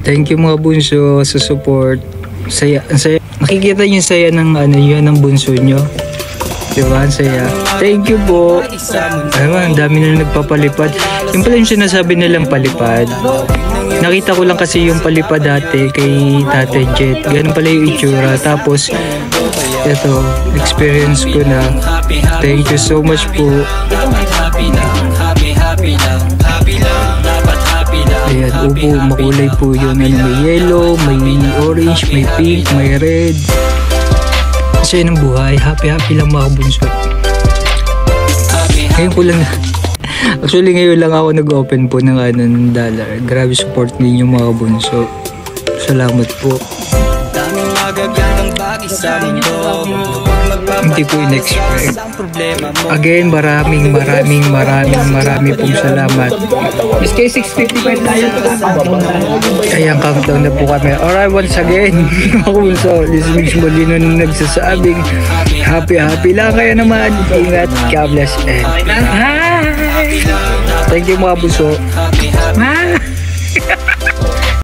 Thank you mga bunso sa support. Saya, ang saya. Nakikita niyo saya ng ano yun, ng bunso nyo. Diba? Ang saya. Thank you po. Ayun, ang dami na nagpapalipad. Yung pala yung sinasabi nilang palipad. Nakita ko lang kasi yung palipad dati kay Tate Jet. Ganun pala yung itsura. Tapos, ito, experience ko na. Thank you so much po. Ayan, upo, makulay po yun. May yellow, may orange, may pink, may red. Kasi ng buhay, happy lang mga bunso. Ngayon ko lang, actually ngayon lang ako nag-open po ng $1. Grabe support ninyo mga bunso. Salamat po. Hindi ko in-expect. Again, maraming pong salamat. SK655 tayo. Ayan, countdown na po kami. Alright, once again, ako so, this is Mix Molino na nagsasabing happy lang kayo naman. Ingat, God bless, and hi! Thank you mga buso.